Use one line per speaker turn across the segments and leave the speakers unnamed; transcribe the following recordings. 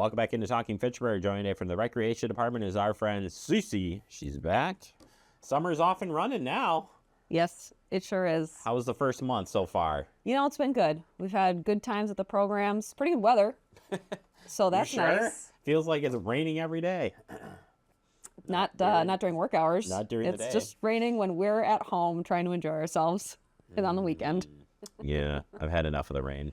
Welcome back into Talking Fitchburg. Joining today from the Recreation Department is our friend Cece. She's back. Summer's off and running now.
Yes, it sure is.
How was the first month so far?
You know, it's been good. We've had good times at the programs. Pretty good weather. So that's
You sure?
nice.
Feels like it's raining every day.
Not during work hours.
Not during the day.
It's just raining when we're at home trying to enjoy ourselves and on the weekend.
Yeah, I've had enough of the rain.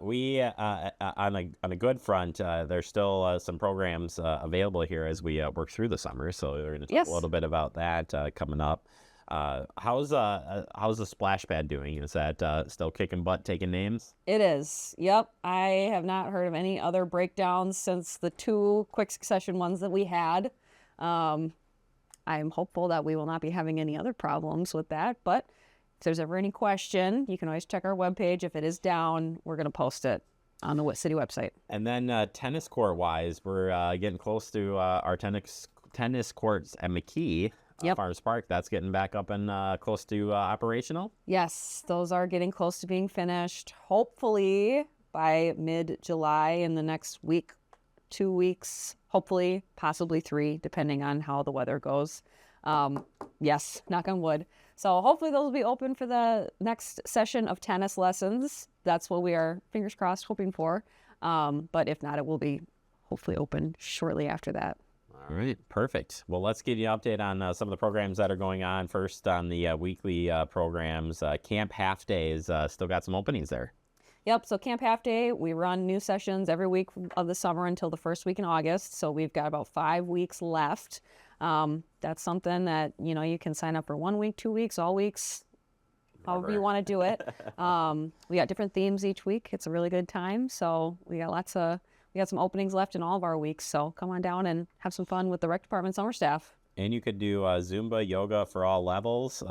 We on a good front, there's still some programs available here as we work through the summer. So we're going to talk a little bit about that coming up. How's the splash pad doing? Is that still kicking butt, taking names?
It is. Yep. I have not heard of any other breakdowns since the 2 quick succession ones that we had. I'm hopeful that we will not be having any other problems with that, but if there's ever any question, you can always check our webpage. If it is down, we're going to post it on the city website.
And then tennis court wise, we're getting close to our tennis courts at McKee. Farms Park. That's getting back up and close to operational.
Yes, those are getting close to being finished. Hopefully by mid-July, in the next week, 2 weeks, hopefully, possibly 3, depending on how the weather goes. Yes, knock on wood. So hopefully those will be open for the next session of tennis lessons. That's what we are, fingers crossed, hoping for. But if not, it will be hopefully open shortly after that.
All right, perfect. Well, let's give you an update on some of the programs that are going on. First, on the weekly programs, Camp Half Days still got some openings there.
Yep, so Camp Half Day, we run new sessions every week of the summer until the first week in August. So we've got about 5 weeks left. That's something that, you know, you can sign up for 1 week, 2 weeks, all weeks, however you want to do it. We got different themes each week. It's a really good time. So we got some openings left in all of our weeks. So come on down and have some fun with the rec department summer staff.
And you could do Zumba, yoga for all levels.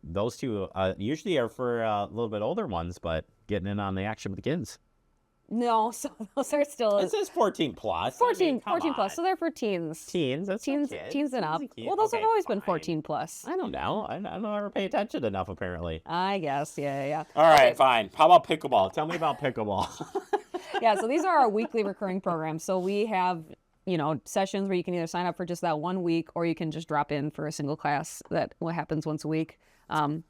Those two usually are for a little bit older ones, but getting in on the action with the kids.
No, so those are still...
It says 14 plus.
14 plus, so they're for teens.
Teens, that's
teens and up. Well, those have always been 14 plus.
I don't know. I don't ever pay attention enough, apparently.
I guess, yeah.
All right, fine. How about pickleball? Tell me about pickleball.
Yeah, so these are our weekly recurring programs. So we have, you know, sessions where you can either sign up for just that 1 week or you can just drop in for a single class that happens once a week.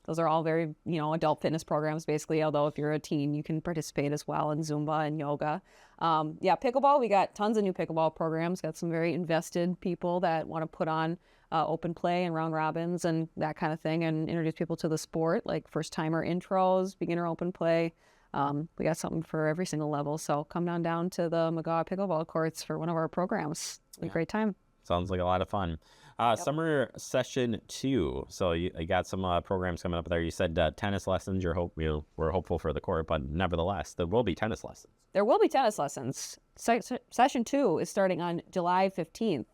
Those are all very, you know, adult fitness programs, basically, although if you're a teen, you can participate as well in Zumba and yoga. Pickleball, we got tons of new pickleball programs, got some very invested people that want to put on open play and round robins and that kind of thing and introduce people to the sport, like first-timer intros, beginner open play. We got something for every single level, so come down to the McGaw pickleball courts for one of our programs. It'll be a great time.
Sounds like a lot of fun. Summer session 2. So you got some programs coming up there. You said tennis lessons. We're hopeful for the court, but nevertheless, there will be tennis lessons.
There will be tennis lessons. Session 2 is starting on July 15th.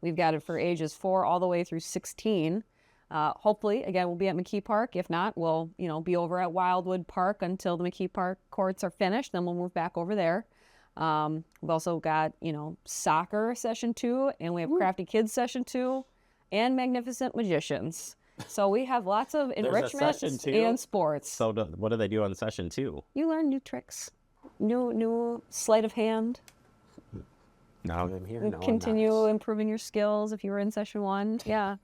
We've got it for ages 4 all the way through 16. Hopefully, again, we'll be at McKee Park. If not, we'll be over at Wildwood Park until the McKee Park courts are finished. Then we'll move back over there. We've also got, soccer session 2, and we have Crafty Kids session 2, and Magnificent Magicians. So we have lots of enrichment and sports.
So what do they do on session 2?
You learn new tricks, new sleight of hand.
Now I'm here.
Continue improving your skills if you were in session 1. Yeah.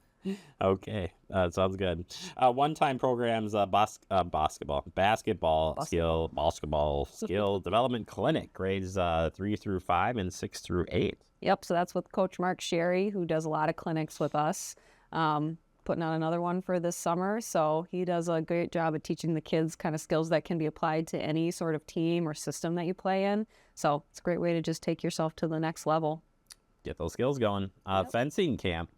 Okay, sounds good. One-time programs, basketball skill development clinic, grades 3 through 5 and 6 through 8.
Yep, so that's with Coach Mark Sherry, who does a lot of clinics with us. Putting on another one for this summer, so he does a great job of teaching the kids kind of skills that can be applied to any sort of team or system that you play in. So it's a great way to just take yourself to the next level.
Get those skills going. Fencing camp.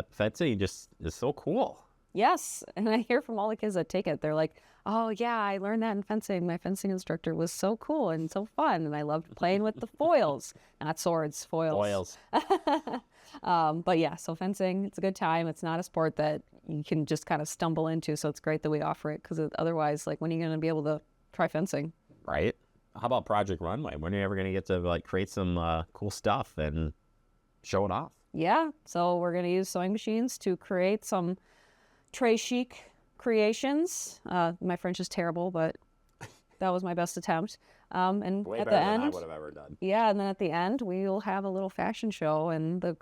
Fencing just is so cool.
Yes, and I hear from all the kids that take it, they're like, oh yeah, I learned that in fencing. My fencing instructor was so cool and so fun, and I loved playing with the foils. Not swords, foils. But yeah, so fencing, it's a good time. It's not a sport that you can just kind of stumble into, so it's great that we offer it, because otherwise, like, when are you going to be able to try fencing?
Right. How about Project Runway? When are you ever going to get to create some cool stuff and show it off?
Yeah, so we're going to use sewing machines to create some tray chic creations. My French is terrible, but that was my best attempt. And
Way
at
better
the
than I
end,
would have ever done.
yeah, and then at the end, we'll have a little fashion show, and the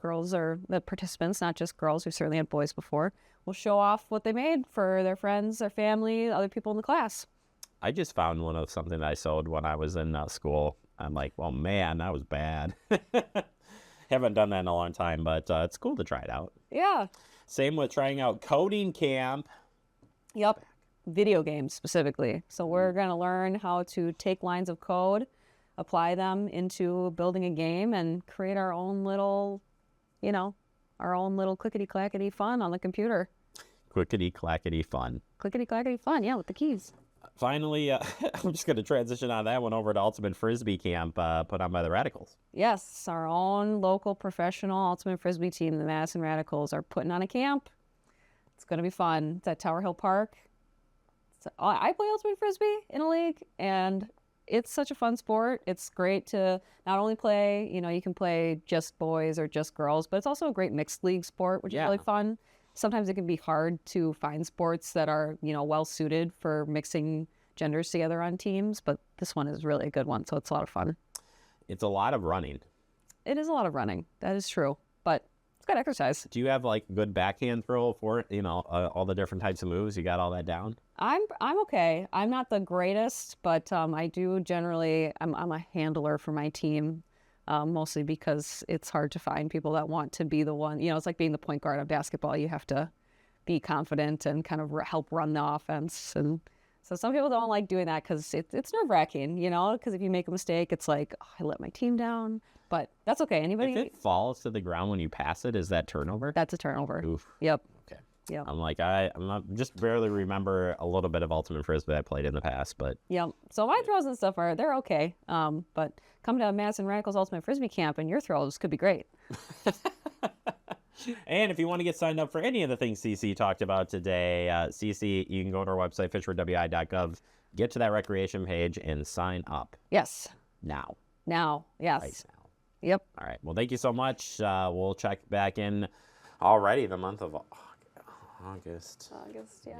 participants, not just girls, we certainly had boys before, will show off what they made for their friends, their family, other people in the class.
I just found one of something that I sewed when I was in school. I'm like, well, man, that was bad. Haven't done that in a long time, but it's cool to try it out.
Yeah.
Same with trying out coding camp.
Yep. Video games specifically. So we're going to learn how to take lines of code, apply them into building a game, and create our own little, our own little clickety-clackety fun on the computer.
Clickety-clackety fun.
Clickety-clackety fun, yeah, with the keys.
Finally, I'm just going to transition on that one over to Ultimate Frisbee Camp put on by the Radicals.
Yes, our own local professional Ultimate Frisbee team, the Madison Radicals, are putting on a camp. It's going to be fun. It's at Tower Hill Park. I play Ultimate Frisbee in a league, and it's such a fun sport. It's great to not only play, you can play just boys or just girls, but it's also a great mixed league sport, which is really fun. Sometimes it can be hard to find sports that are, well suited for mixing genders together on teams, but this one is really a good one, so it's a lot of fun.
It's a lot of running.
It is a lot of running. That is true, but it's good exercise.
Do you have like good backhand throw for it? All the different types of moves. You got all that down?
I'm okay. I'm not the greatest, but I do generally. I'm a handler for my team. Mostly because it's hard to find people that want to be the one. It's like being the point guard of basketball. You have to be confident and kind of help run the offense. And so some people don't like doing that because it's nerve-wracking, because if you make a mistake, it's like, oh, I let my team down. But that's okay. Anybody?
If it falls to the ground when you pass it, is that turnover?
That's a turnover.
Oof.
Yep.
Okay.
Yep.
I'm like, I'm just barely remember a little bit of Ultimate Frisbee I played in the past, but.
Yep. So my throws and stuff they're okay. But come to Madison Radicals Ultimate Frisbee Camp and your throws could be great.
And if you want to get signed up for any of the things CC talked about today, CC, you can go to our website, fitchfordwi.gov, get to that recreation page and sign up.
Yes.
Now.
Yes.
Right now.
Yep.
All right. Well, thank you so much. We'll check back in already the month of August.
Yeah.